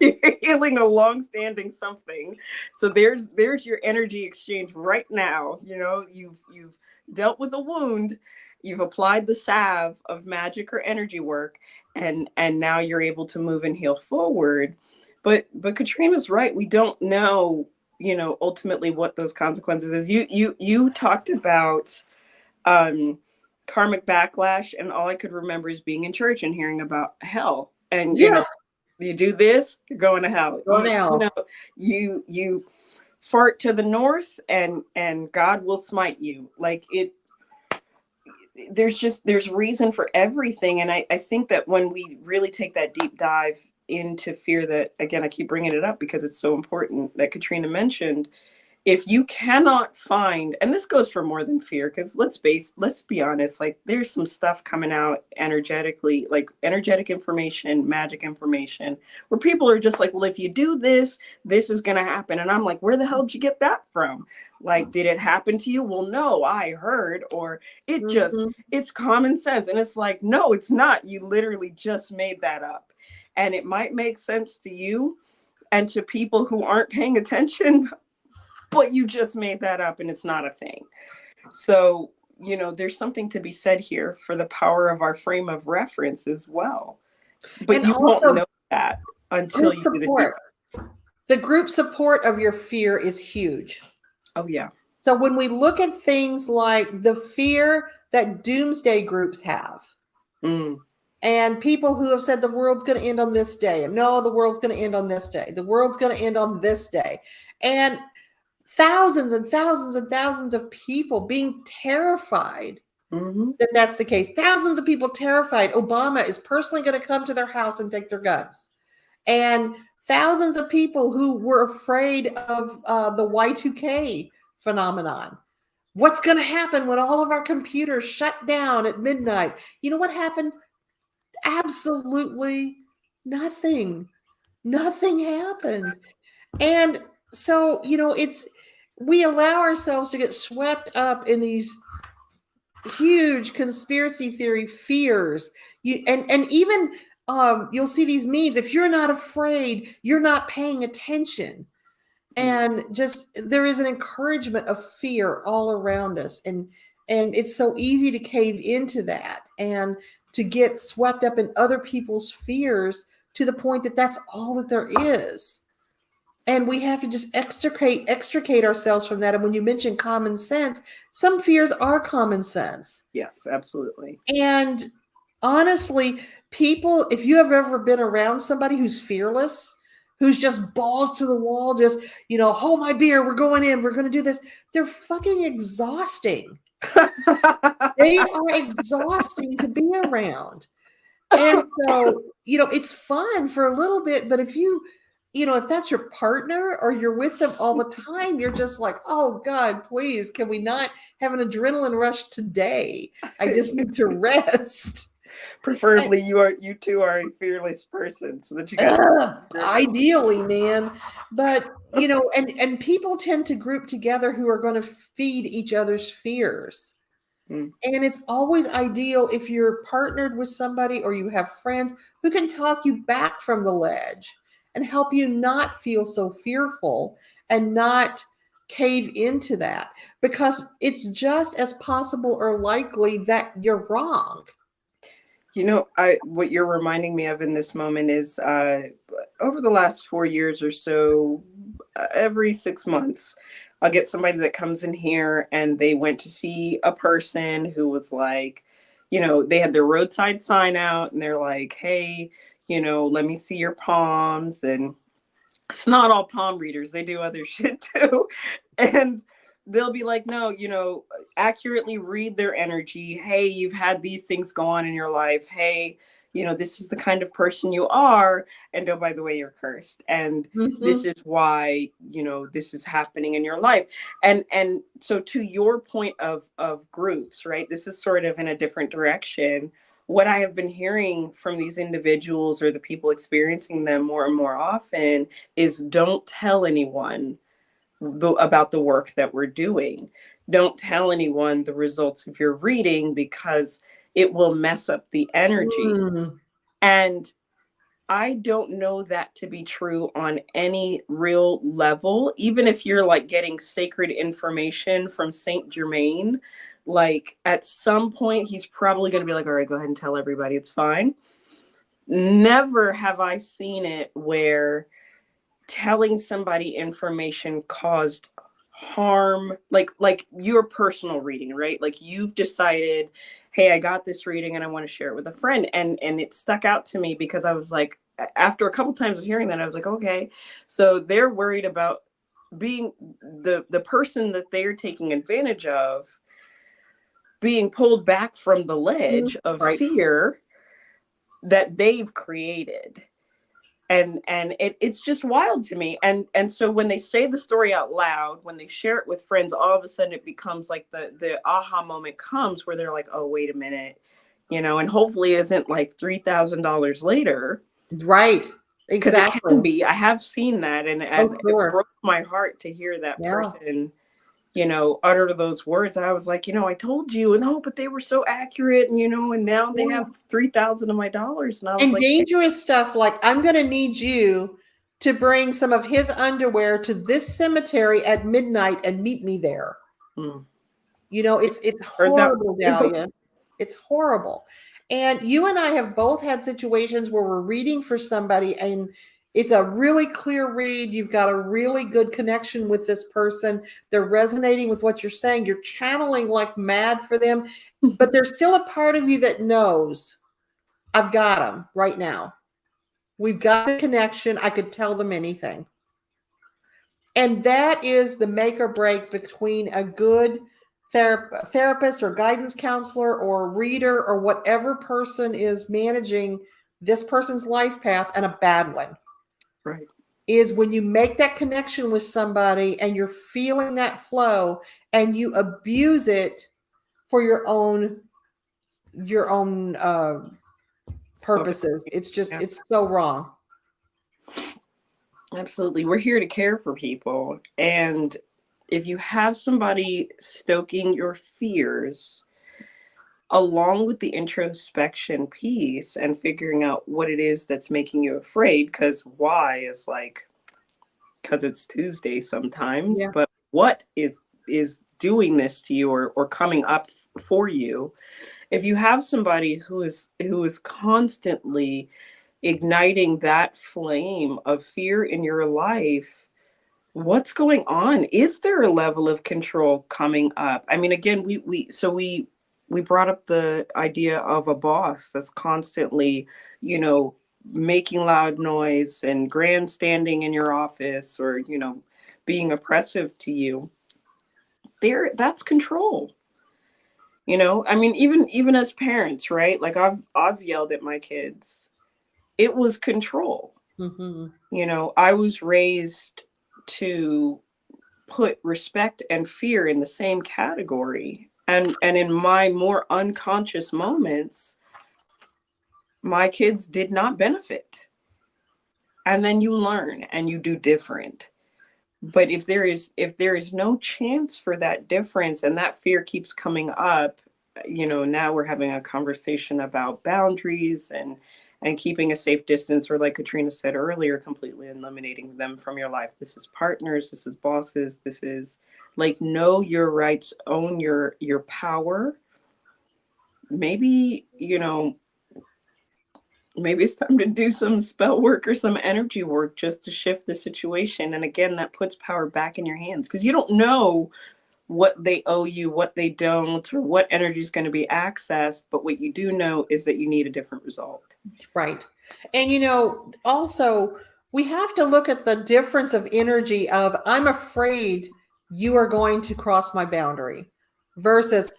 You're healing a long-standing something. So there's your energy exchange right now. You know, you've dealt with a wound, you've applied the salve of magic or energy work, and now you're able to move and heal forward. But Katrina's right, we don't know, you know, ultimately what those consequences is. You talked about um, karmic backlash, and all I could remember is being in church and hearing about hell. And you know, Yes, you do this, you're going to hell. go You now. know, you fart to the north, and God will smite you. Like it, there's reason for everything. And I think that when we really take that deep dive into fear, that again, I keep bringing it up because it's so important, that Katrina mentioned, if you cannot find, and this goes for more than fear, because let's be honest, like there's some stuff coming out energetically, like energetic information, magic information, where people are just like, well, if you do this, this is going to happen. And I'm like, where the hell did you get that from? Like, did it happen to you? Well, no, I heard, or Mhm. it's common sense. And it's like, no, it's not. You literally just made that up. And it might make sense to you and to people who aren't paying attention, but you just made that up and it's not a thing. So, you know, there's something to be said here for the power of our frame of reference as well. But And you won't also know that until group you do the support. healing. The group support of your fear is huge. Oh, yeah. So when we look at things like the fear that doomsday groups have, Mm. and people who have said the world's going to end on this day, and no, the world's going to end on this day, the world's going to end on this day, and thousands and thousands and thousands of people being terrified Mm-hmm. that that's the case. Thousands of people terrified Obama is personally going to come to their house and take their guns. And thousands of people who were afraid of the Y2K phenomenon. What's going to happen when all of our computers shut down at midnight? You know what happened? Absolutely nothing. Nothing happened. And so, you know, we allow ourselves to get swept up in these huge conspiracy theory fears. And even you'll see these memes. If you're not afraid, you're not paying attention. And just there is an encouragement of fear all around us, and it's so easy to cave into that and to get swept up in other people's fears to the point that that's all that there is. And we have to just extricate ourselves from that. And when you mention common sense, some fears are common sense. Yes, absolutely. And honestly, people, if you have ever been around somebody who's fearless, who's just balls to the wall, just, you know, hold my beer, we're going in, we're going to do this, they're fucking exhausting. They are exhausting to be around. And so, you know, it's fun for a little bit, but if if that's your partner or you're with them all the time, you're just like, oh God, please, can we not have an adrenaline rush today? I just need to rest. And, Preferably you two are a fearless person so that you guys can. ideally, man. But and people tend to group together who are going to feed each other's fears. Mm. And it's always ideal if you're partnered with somebody or you have friends who can talk you back from the ledge and help you not feel so fearful and not cave into that, because it's just as possible or likely that you're wrong. You know, I what you're reminding me of in this moment is over the last 4 years or so, every 6 months, I'll get somebody that comes in here and they went to see a person who was like, they had their roadside sign out and they're like, hey, let me see your palms. And it's not all palm readers, they do other shit too. And they'll be like, no, accurately read their energy. Hey, you've had these things go on in your life. Hey, this is the kind of person you are. And oh, by the way, you're cursed. And this Mhm. is why, this is happening in your life. And so to your point of groups, right? This is sort of in a different direction. What I have been hearing from these individuals or the people experiencing them more and more often is don't tell anyone about the work that we're doing. Don't tell anyone the results of your reading because it will mess up the energy. Mm. And I don't know that to be true on any real level. Even if you're like getting sacred information from Saint Germain, like at some point, he's probably going to be like, all right, go ahead and tell everybody it's fine. Never have I seen it where telling somebody information caused harm, like your personal reading, right? Like you've decided, hey, I got this reading and I want to share it with a friend, and it stuck out to me because I was like, after a couple times of hearing that, I was like, okay, so they're worried about being the person that they're taking advantage of being pulled back from the ledge of Right. fear that they've created. And it's just wild to me. And so when they say the story out loud, when they share it with friends, all of a sudden it becomes like the aha moment comes where they're like, oh, wait a minute, and hopefully isn't like $3,000 later, Right. because it can Exactly. be. I have seen that, and, Oh, and it sure. broke my heart to hear that Yeah. person utter those words. I was like, I told you, and oh, but they were so accurate, and now they Yeah. have 3,000 of my dollars. And I was And like, dangerous stuff like, I'm going to need you to bring some of his underwear to this cemetery at midnight and meet me there. hmm. It's Heard that horrible, too. Dahlia. It's horrible. And you and I have both had situations where we're reading for somebody and it's a really clear read. You've got a really good connection with this person. They're resonating with what you're saying. You're channeling like mad for them, but there's still a part of you that knows, I've got them right now. We've got the connection. I could tell them anything. And that is the make or break between a good therapist or guidance counselor or reader or whatever person is managing this person's life path and a bad one. Right. Is when you make that connection with somebody and you're feeling that flow and you abuse it for your own So purposes. It's just yeah, it's so wrong. absolutely. We're here to care for people. And if you have somebody stoking your fears, along with the introspection piece and figuring out what it is that's making you afraid, because why is like, because it's Tuesday sometimes, Yeah. but what is doing this to you or coming up for you? If you have somebody who is constantly igniting that flame of fear in your life, what's going on? Is there a level of control coming up? I mean, again, we brought up the idea of a boss that's constantly, you know, making loud noise and grandstanding in your office, or, being oppressive to you. That's control. I mean, even as parents, right? Like I've yelled at my kids. It was control. Mm-hmm. I was raised to put respect and fear in the same category. And in my more unconscious moments, my kids did not benefit. And then you learn and you do different. But if there is no chance for that difference and that fear keeps coming up, now we're having a conversation about boundaries and keeping a safe distance, or like Katrina said earlier, completely eliminating them from your life. This is partners, this is bosses, this is like, know your rights, own your power. Maybe, maybe it's time to do some spell work or some energy work just to shift the situation. And again, that puts power back in your hands, because you don't know what they owe you, what they don't, or what energy is going to be accessed. But what you do know is that you need a different result. Right. And also we have to look at the difference of energy of, I'm afraid you are going to cross my boundary, versus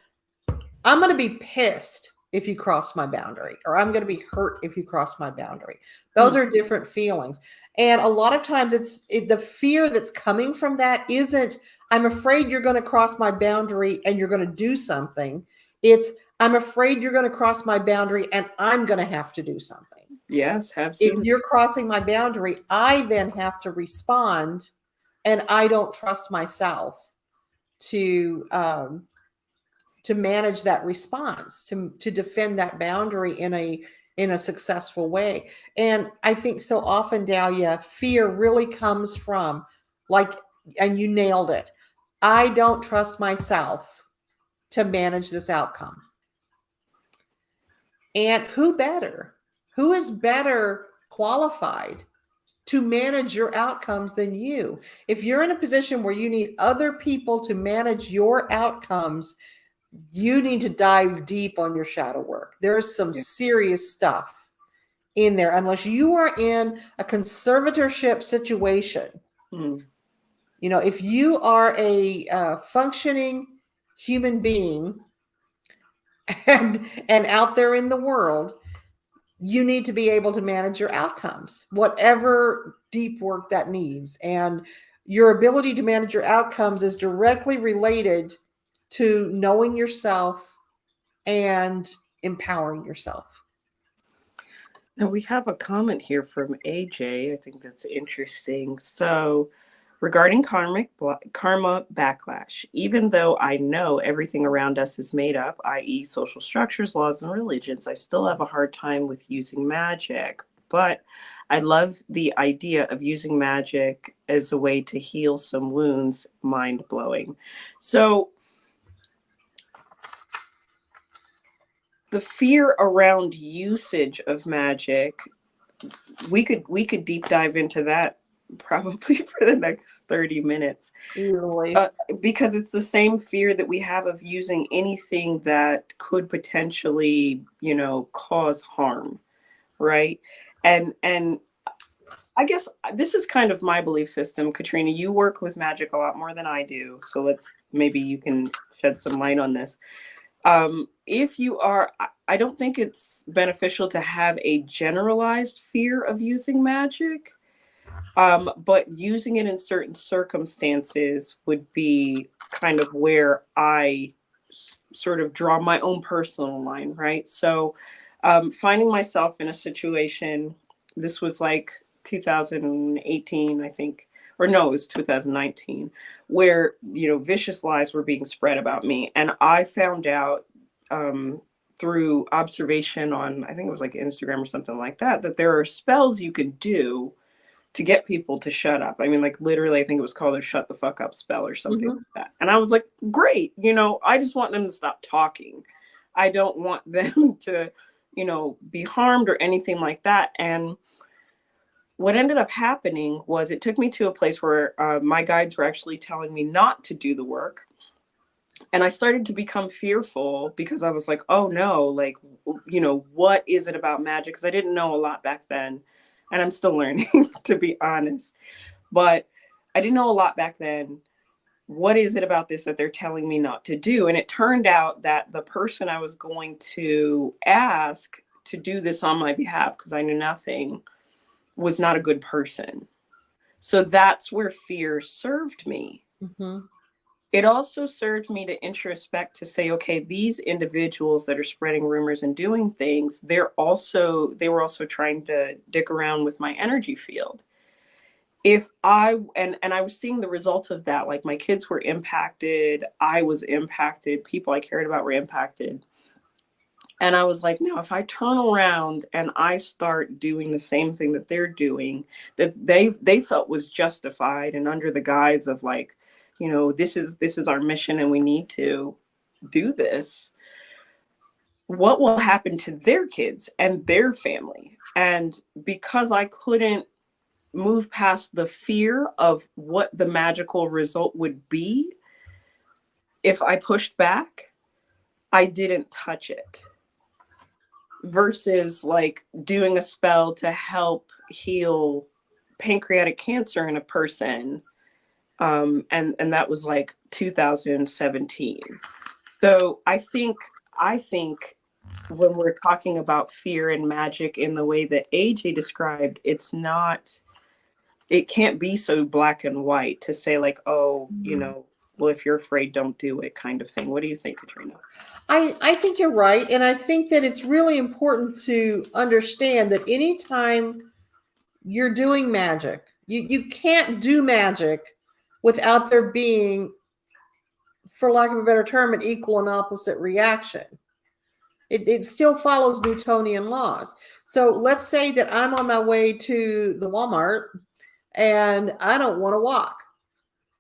I'm going to be pissed if you cross my boundary, or I'm going to be hurt if you cross my boundary. Those are different feelings. And a lot of times the fear that's coming from that isn't, I'm afraid you're going to cross my boundary and you're going to do something. It's, I'm afraid you're going to cross my boundary and I'm going to have to do something. Yes, have If seen. you're crossing my boundary, I then have to respond, and I don't trust myself to manage that response, to defend that boundary in a successful way. And I think so often, Dahlia, fear really comes from, like, and you nailed it, I don't trust myself to manage this outcome. And who is better qualified to manage your outcomes than you? If you're in a position where you need other people to manage your outcomes, you need to dive deep on your shadow work. There's some serious stuff in there, unless you are in a conservatorship situation. If you are a functioning human being and out there in the world, you need to be able to manage your outcomes, whatever deep work that needs. And your ability to manage your outcomes is directly related to knowing yourself and empowering yourself. Now we have a comment here from AJ. I think that's interesting. So, regarding karma backlash, even though I know everything around us is made up, i.e., social structures, laws, and religions, I still have a hard time with using magic. But I love the idea of using magic as a way to heal some wounds. Mind blowing. So, the fear around usage of magic, we could deep dive into that probably for the next 30 minutes. Easily. Because it's the same fear that we have of using anything that could potentially, cause harm, right? And I guess this is kind of my belief system. Katrina, you work with magic a lot more than I do, so maybe you can shed some light on this. If you are, I don't think it's beneficial to have a generalized fear of using magic, but using it in certain circumstances would be kind of where I sort of draw my own personal line, right? So, finding myself in a situation, this was like 2018, I think, or no, it was 2019, where, vicious lies were being spread about me. And I found out through observation on, I think it was like Instagram or something like that, that there are spells you can do to get people to shut up. I mean, like literally, I think it was called a shut the fuck up spell or something like that. And I was like, great, I just want them to stop talking. I don't want them to, be harmed or anything like that. And what ended up happening was it took me to a place where my guides were actually telling me not to do the work. And I started to become fearful because I was like, oh no, like, what is it about magic? Because I didn't know a lot back then. And I'm still learning, to be honest. But I didn't know a lot back then. What is it about this that they're telling me not to do? And it turned out that the person I was going to ask to do this on my behalf, because I knew nothing, was not a good person. So that's where fear served me. It also served me to introspect, to say, okay, these individuals that are spreading rumors and doing things, they were also trying to dick around with my energy field. if I and I was seeing the results of that, like my kids were impacted, I was impacted, people I cared about were impacted. And I was like, now if I turn around and I start doing the same thing that they're doing, that they felt was justified and under the guise of like, this is our mission and we need to do this, what will happen to their kids and their family? And because I couldn't move past the fear of what the magical result would be if I pushed back, I didn't touch it. Versus like doing a spell to help heal pancreatic cancer in a person. And that was like 2017. So I think when we're talking about fear and magic in the way that AJ described, it can't be so black and white to say like, oh, well, if you're afraid, don't do it kind of thing. What do you think, Katrina? I think you're right. And I think that it's really important to understand that anytime you're doing magic, you can't do magic without there being, for lack of a better term, an equal and opposite reaction. It still follows Newtonian laws. So let's say that I'm on my way to the Walmart and I don't want to walk.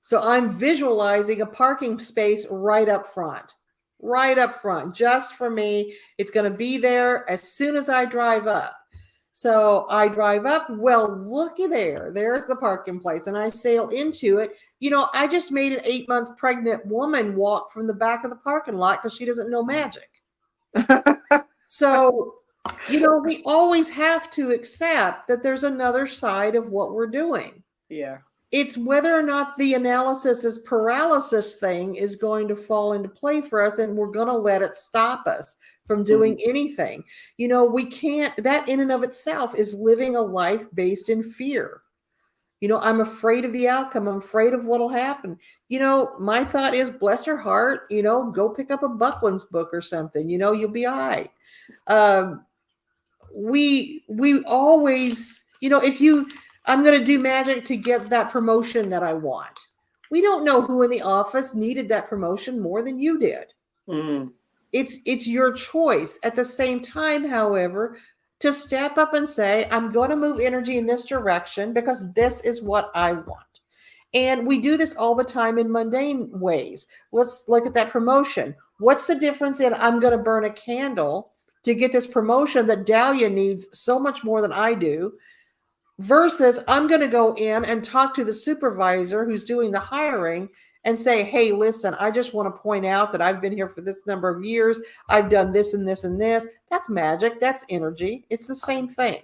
So I'm visualizing a parking space right up front, just for me. It's going to be there as soon as I drive up. So I drive up, well, looky there. There's the parking place. And I sail into it. I just made an 8-month pregnant woman walk from the back of the parking lot because she doesn't know magic. So, we always have to accept that there's another side of what we're doing. Yeah. It's whether or not the analysis is paralysis thing is going to fall into play for us, and we're going to let it stop us from doing anything. We can't, that in and of itself is living a life based in fear. I'm afraid of the outcome. I'm afraid of what'll happen. My thought is, bless her heart, go pick up a Buckland's book or something, you'll be all right. We always, I'm going to do magic to get that promotion that I want. We don't know who in the office needed that promotion more than you did. It's your choice. At the same time, however, to step up and say, I'm going to move energy in this direction because this is what I want. And we do this all the time in mundane ways. Let's look at that promotion. What's the difference in I'm going to burn a candle to get this promotion that Dahlia needs so much more than I do, versus I'm going to go in and talk to the supervisor who's doing the hiring and say, hey, listen, I just want to point out that I've been here for this number of years. I've done this and this and this. That's magic. That's energy. It's the same thing.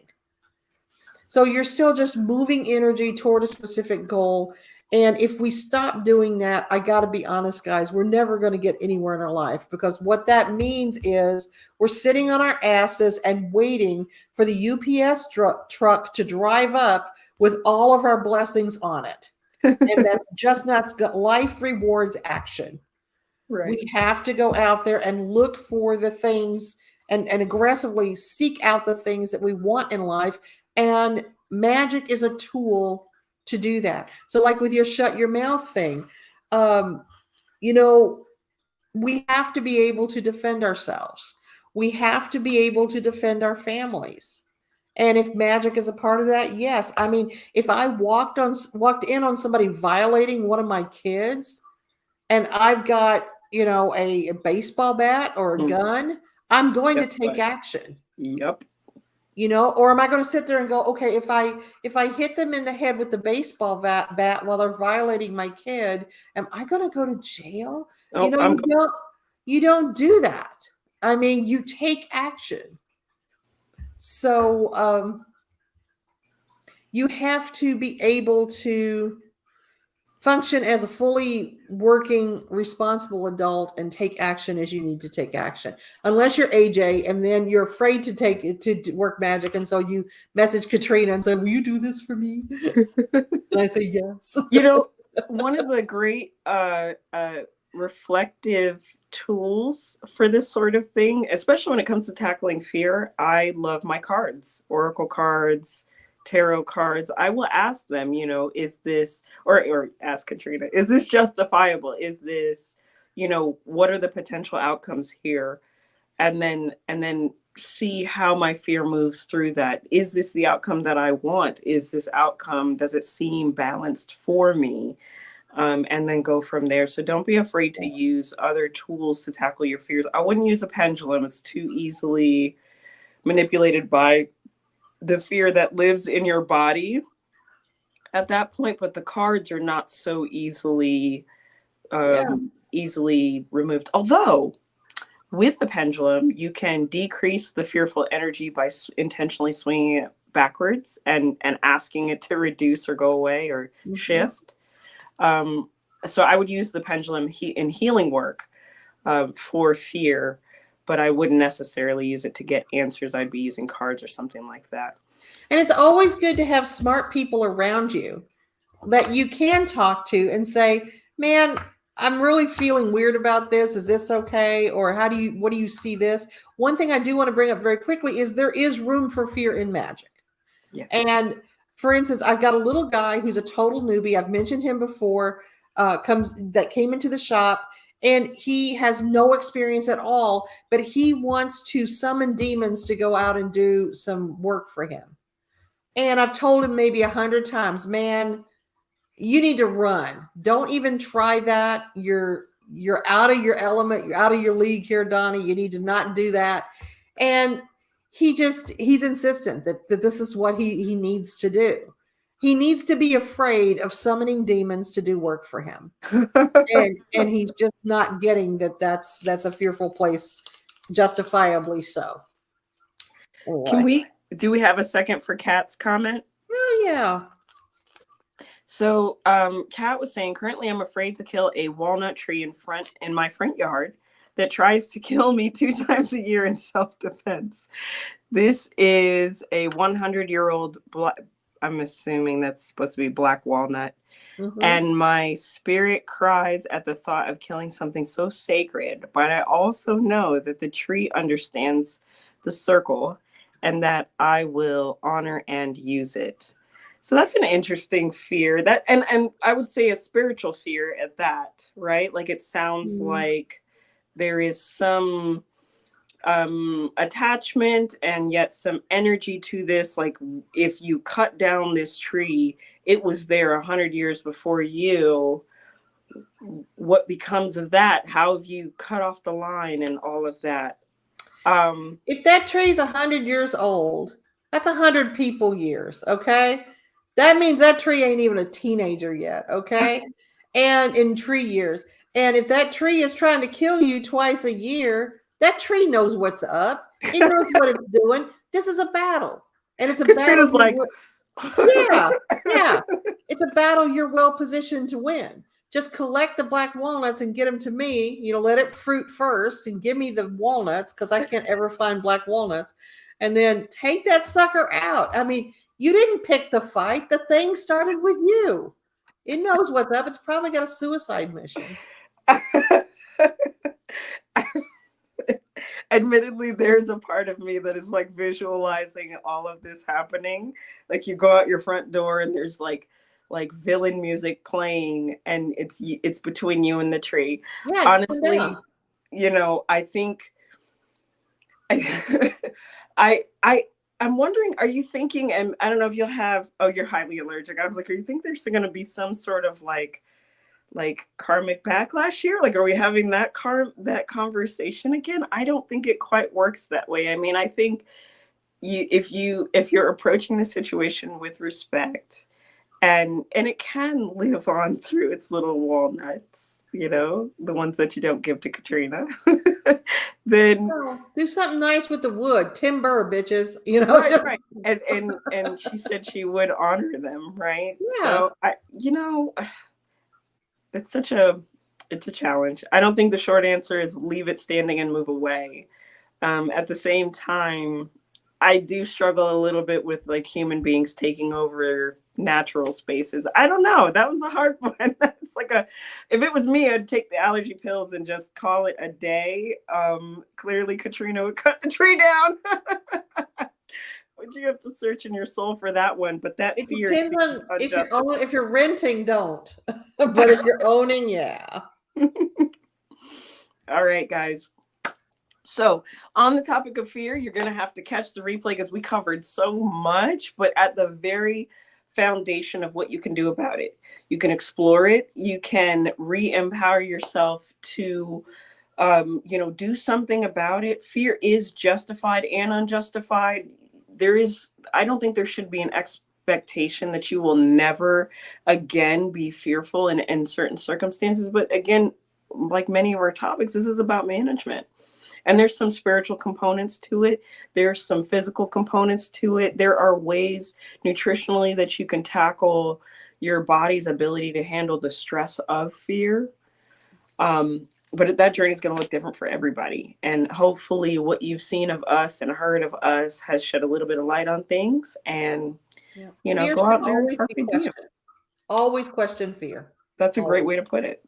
So you're still just moving energy toward a specific goal. And if we stop doing that, I got to be honest, guys, we're never going to get anywhere in our life, because what that means is we're sitting on our asses and waiting for the UPS truck to drive up with all of our blessings on it. And that's just not, life rewards action. Right. We have to go out there and look for the things and aggressively seek out the things that we want in life. And magic is a tool to do that. So like with your shut your mouth thing, we have to be able to defend ourselves. We have to be able to defend our families. And if magic is a part of that, yes. I mean, if I walked in on somebody violating one of my kids and I've got, a baseball bat or a gun, I'm going to take action. Yep. Or am I going to sit there and go, okay, if I hit them in the head with the baseball bat while they're violating my kid, am I going to go to jail? Oh, you don't do that. I mean, you take action. So you have to be able to function as a fully working, responsible adult and take action as you need to take action. Unless you're AJ and then you're afraid to work magic. And so you message Katrina and say, will you do this for me? And I say, yes. One of the great reflective tools for this sort of thing, especially when it comes to tackling fear, I love my cards, oracle cards, tarot cards, I will ask them, you know, is this, or ask Katrina, is this justifiable? Is this, you know, what are the potential outcomes here? And then see how my fear moves through that. Is this the outcome that I want? Is this outcome, does it seem balanced for me? And then go from there. So don't be afraid to use other tools to tackle your fears. I wouldn't use a pendulum. It's too easily manipulated by the fear that lives in your body at that point. But the cards are not so Yeah. easily removed. Although with the pendulum, you can decrease the fearful energy by intentionally swinging it backwards and asking it to reduce or go away or Mhm. shift. Um, so I would use the pendulum in healing work for fear, but I wouldn't necessarily use it to get answers. I'd be using cards or something like that. And it's always good to have smart people around you that you can talk to and say, man, I'm really feeling weird about this. Is this okay? Or what do you see this? One thing I do want to bring up very quickly is there is room for fear in magic. Yes. And for instance, I've got a little guy who's a total newbie. I've mentioned him before, came into the shop, and he has no experience at all, but he wants to summon demons to go out and do some work for him. And I've told him maybe 100 times, man, you need to run. Don't even try that. You're out of your element. You're out of your league here, Donnie. You need to not do that. And he's insistent that this is what he needs to do. He needs to be afraid of summoning demons to do work for him. And he's just not getting that's a fearful place, justifiably so. Can Anyway. we have a second for Kat's comment? Oh yeah. So Kat was saying, currently I'm afraid to kill a walnut tree in my front yard that tries to kill me 2 times a year in self-defense. This is a 100-year-old I'm assuming that's supposed to be black walnut. Mm-hmm. And my spirit cries at the thought of killing something so sacred. But I also know that the tree understands the circle and that I will honor and use it. So that's an interesting fear. That and I would say a spiritual fear at that, right? Like it sounds Mm-hmm. like there is some attachment and yet some energy to this. Like if you cut down this tree, it was there 100 years before you. What becomes of that? How have you cut off the line and all of that? um If that tree's 100 years old, that's 100 people years. Okay, that means that tree ain't even a teenager yet. Okay, and in tree years, and if that tree is trying to kill you twice a year, that tree knows what's up. It knows what it's doing. This is a battle, and it's a battle. Katrina's like Yeah, yeah. It's a battle you're well positioned to win. Just collect the black walnuts and get them to me. Let it fruit first and give me the walnuts because I can't ever find black walnuts. And then take that sucker out. I mean, you didn't pick the fight. The thing started with you. It knows what's up. It's probably got a suicide mission. admittedly, there's a part of me that is like visualizing all of this happening. Like you go out your front door and there's like villain music playing and it's between you and the tree. Yeah, it's going Honestly, down. I think I I I'm wondering, are you thinking, and I don't know if you'll have, oh, you're highly allergic. I was like, are you think there's going to be some sort of like karmic backlash here? Like, are we having that conversation again? I don't think it quite works that way. I mean, I think if you're approaching the situation with respect, and it can live on through its little walnuts, the ones that you don't give to Katrina, then Oh, do something nice with the wood. Timber, bitches. right, Just, right. And she said she would honor them, right? yeah. So it's such a it's a challenge. I don't think the short answer is leave it standing and move away. At the same time, I do struggle a little bit with like human beings taking over natural spaces. I don't know. That was a hard one. It's like if it was me, I'd take the allergy pills and just call it a day. Clearly Katrina would cut the tree down. What you have to search in your soul for that one. But that It fear depends seems on unjustified. if you're renting, don't. But if you're owning, yeah. All right, guys. So, on the topic of fear, you're going to have to catch the replay because we covered so much, but at the very foundation of what you can do about it, you can explore it, you can re-empower yourself to do something about it. Fear is justified and unjustified. I don't think there should be an expectation that you will never again be fearful in certain circumstances. But again, like many of our topics, this is about management. And there's some spiritual components to it. There's some physical components to it. There are ways nutritionally that you can tackle your body's ability to handle the stress of fear. But that journey is going to look different for everybody. And hopefully what you've seen of us and heard of us has shed a little bit of light on things, and, Yeah. Fear go should out there and always be carpe diem. questioned. Always question fear. That's a great Always. way to put it.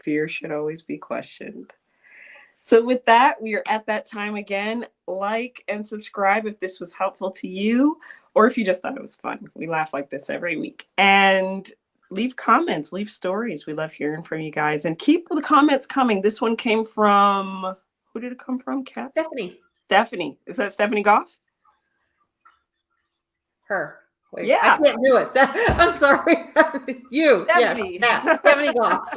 Fear should always be questioned. So with that, we are at that time again. Like and subscribe if this was helpful to you, or if you just thought it was fun. We laugh like this every week. And leave comments, leave stories. We love hearing from you guys. And keep the comments coming. This one came from, who did it come from, Kat? Stephanie. Stephanie. Is that Stephanie Goff? Her. Wait, Yeah. I can't do it. I'm sorry. You. Stephanie. Yes. Stephanie Goff.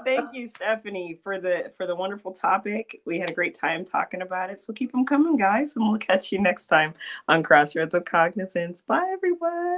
Thank you, Stephanie, for the wonderful topic. We had a great time talking about it. So keep them coming, guys, and we'll catch you next time on Crossroads of Cognizance. Bye, everyone.